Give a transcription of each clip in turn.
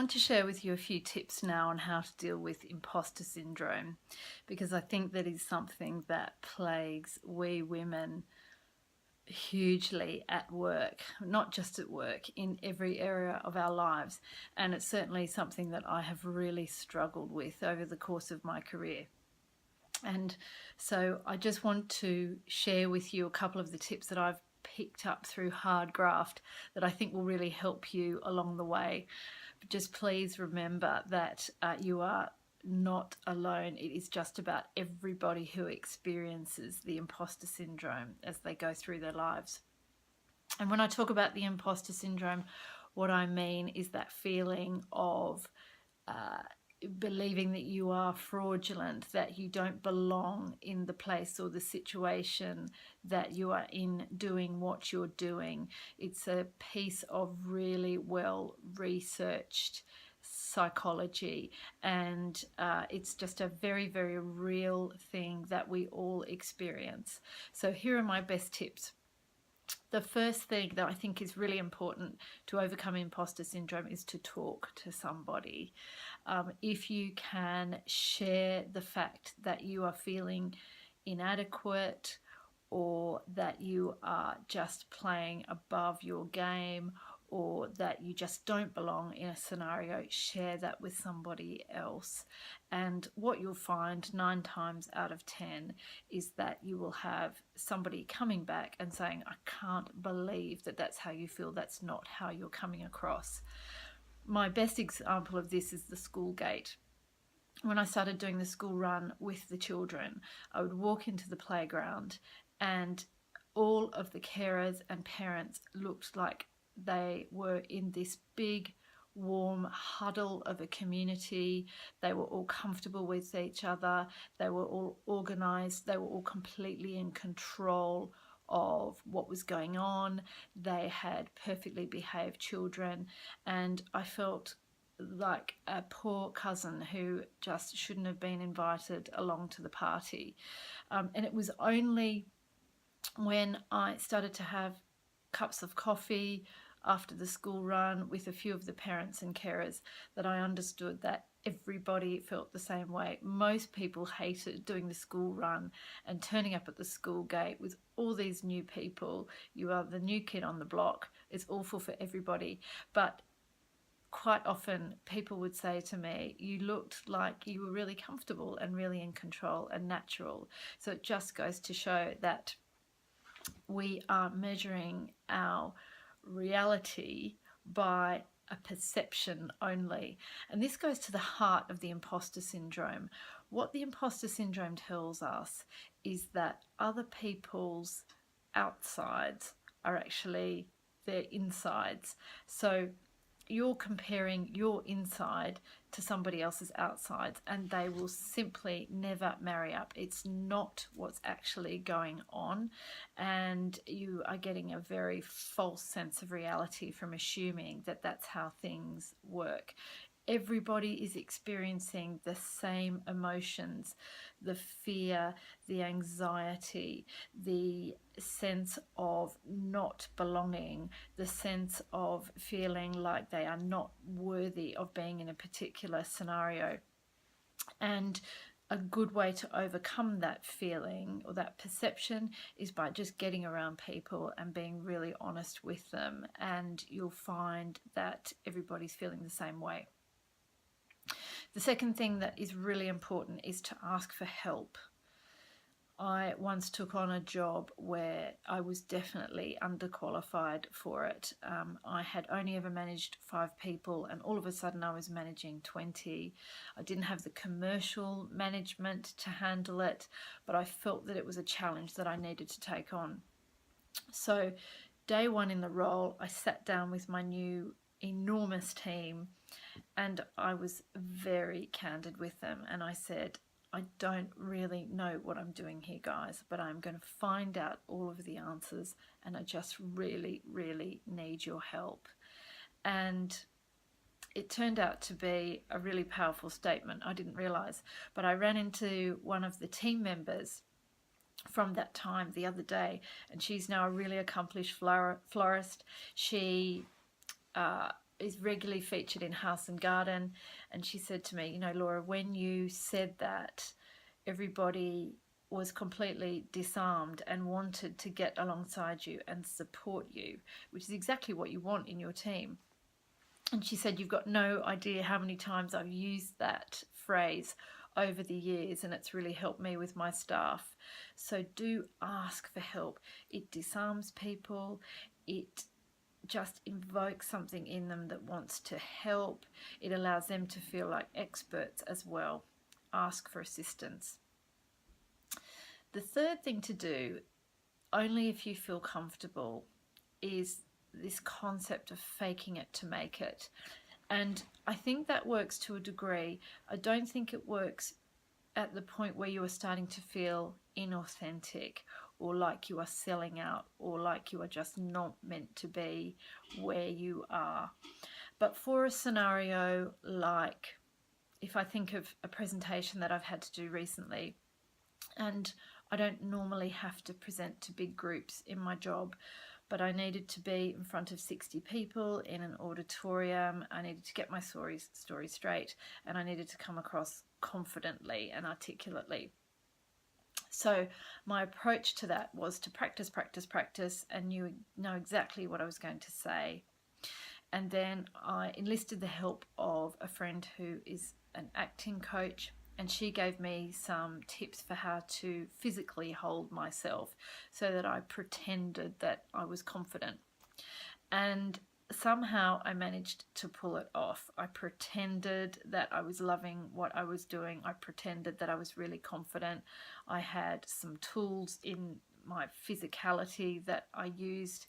want to share with you a few tips now on how to deal with imposter syndrome, because I think that is something that plagues we women hugely at work, not just at work, in every area of our lives. And it's certainly something that I have really struggled with over the course of my career. And so I just want to share with you a couple of the tips that I've picked up through hard graft that I think will really help you along the way. But just please remember that you are not alone. It is just about everybody who experiences the imposter syndrome as they go through their lives. And when I talk about the imposter syndrome, what I mean is that feeling of believing that you are fraudulent, that you don't belong in the place or the situation that you are in doing what you're doing. It's a piece of really well researched psychology, and it's just a very, very real thing that we all experience. So here are my best tips. The first thing that I think is really important to overcome imposter syndrome is to talk to somebody. If you can share the fact that you are feeling inadequate, or that you are just playing above your game, or that you just don't belong in a scenario, share that with somebody else. And what you'll find 9 times out of 10 is that you will have somebody coming back and saying, I can't believe that that's how you feel. That's not how you're coming across. My best example of this is the school gate. When I started doing the school run with the children, I would walk into the playground and all of the carers and parents looked like they were in this big warm huddle of a community. They were all comfortable with each other. They were all organized. They were all completely in control of what was going on. They had perfectly behaved children, and I felt like a poor cousin who just shouldn't have been invited along to the party. And it was only when I started to have cups of coffee after the school run with a few of the parents and carers that I understood that everybody felt the same way. Most people hated doing the school run and turning up at the school gate with all these new people. You are the new kid on the block. It's awful for everybody. But quite often people would say to me, you looked like you were really comfortable and really in control and natural. So it just goes to show that we are measuring our reality by a perception only. And this goes to the heart of the imposter syndrome. What the imposter syndrome tells us is that other people's outsides are actually their insides. So you're comparing your inside to somebody else's outsides, and they will simply never marry up. It's not what's actually going on, and you are getting a very false sense of reality from assuming that that's how things work. Everybody is experiencing the same emotions, the fear, the anxiety, the sense of not belonging, the sense of feeling like they are not worthy of being in a particular scenario. And a good way to overcome that feeling or that perception is by just getting around people and being really honest with them, and you'll find that everybody's feeling the same way. The second thing that is really important is to ask for help. I once took on a job where I was definitely underqualified for it. I had only ever managed 5 people, and all of a sudden I was managing 20. I didn't have the commercial management to handle it, but I felt that it was a challenge that I needed to take on. So day 1 in the role, I sat down with my new enormous team and I was very candid with them, and I said, I don't really know what I'm doing here, guys, but I'm going to find out all of the answers, and I just really, really need your help. And it turned out to be a really powerful statement. I didn't realize, but I ran into one of the team members from that time the other day, and she's now a really accomplished florist. She is regularly featured in House and Garden, and she said to me, you know, Laura, when you said that, everybody was completely disarmed and wanted to get alongside you and support you, which is exactly what you want in your team. And she said, you've got no idea how many times I've used that phrase over the years, and it's really helped me with my staff. So do ask for help. It disarms people. It just invokes something in them that wants to help. It allows them to feel like experts as well. Ask for assistance. The third thing to do, only if you feel comfortable, is this concept of faking it to make it. And I think that works to a degree. I don't think it works at the point where you are starting to feel inauthentic, or like you are selling out, or like you are just not meant to be where you are. But for a scenario like, if I think of a presentation that I've had to do recently, and I don't normally have to present to big groups in my job, but I needed to be in front of 60 people in an auditorium. I needed to get my story straight, and I needed to come across confidently and articulately. So my approach to that was to practice, and know exactly what I was going to say. And then I enlisted the help of a friend who is an acting coach, and she gave me some tips for how to physically hold myself so that I pretended that I was confident. And somehow I managed to pull it off. I pretended that I was loving what I was doing. I pretended that I was really confident. I had some tools in my physicality that I used,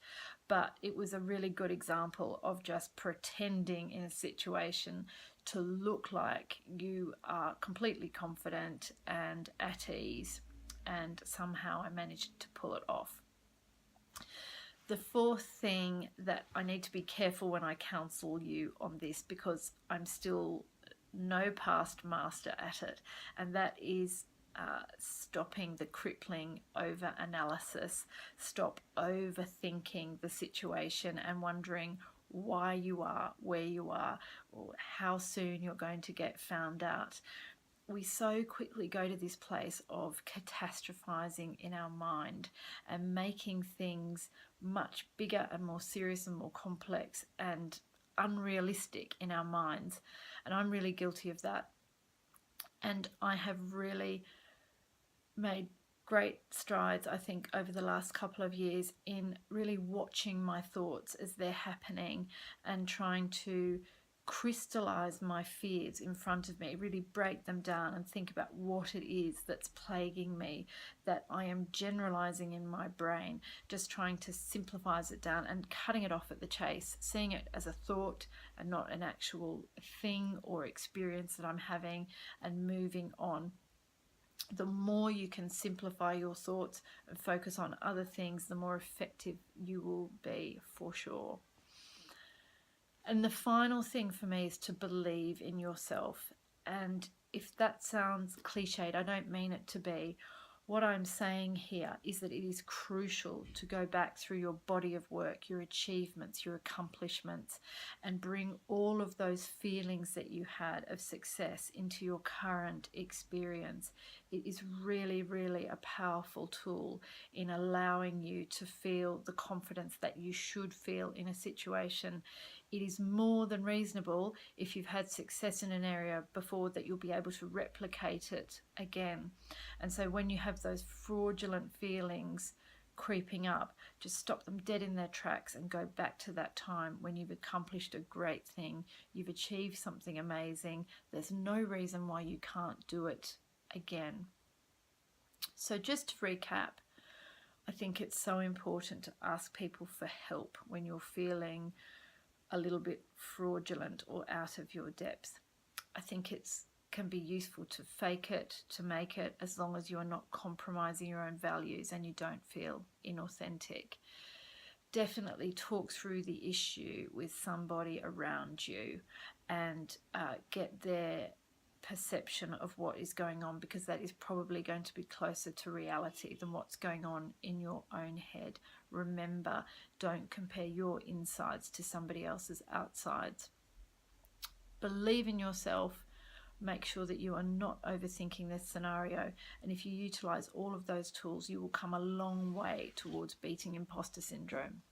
but it was a really good example of just pretending in a situation to look like you are completely confident and at ease, and somehow I managed to pull it off. The fourth thing that I need to be careful when I counsel you on this, because I'm still no past master at it, and that is stopping the crippling over analysis. Stop overthinking the situation and wondering why you are where you are, or how soon you're going to get found out. We so quickly go to this place of catastrophizing in our mind and making things much bigger and more serious and more complex and unrealistic in our minds. And I'm really guilty of that. And I have really made great strides, I think, over the last couple of years in really watching my thoughts as they're happening and trying to crystallize my fears in front of me, really break them down and think about what it is that's plaguing me, that I am generalizing in my brain, just trying to simplify it down and cutting it off at the chase, seeing it as a thought and not an actual thing or experience that I'm having, and moving on. The more you can simplify your thoughts and focus on other things, the more effective you will be, for sure. And the final thing for me is to believe in yourself. And if that sounds cliched, I don't mean it to be. What I'm saying here is that it is crucial to go back through your body of work, your achievements, your accomplishments, and bring all of those feelings that you had of success into your current experience. It is really, really a powerful tool in allowing you to feel the confidence that you should feel in a situation. It is more than reasonable, if you've had success in an area before, that you'll be able to replicate it again. And so when you have those fraudulent feelings creeping up, just stop them dead in their tracks and go back to that time when you've accomplished a great thing, you've achieved something amazing. There's no reason why you can't do it again. So just to recap, I think it's so important to ask people for help when you're feeling a little bit fraudulent or out of your depth. I think it's can be useful to fake it, to make it, as long as you are not compromising your own values and you don't feel inauthentic. Definitely talk through the issue with somebody around you and get their perception of what is going on, because that is probably going to be closer to reality than what's going on in your own head. Remember, don't compare your insides to somebody else's outsides. Believe in yourself. Make sure that you are not overthinking this scenario. And if you utilize all of those tools, you will come a long way towards beating imposter syndrome.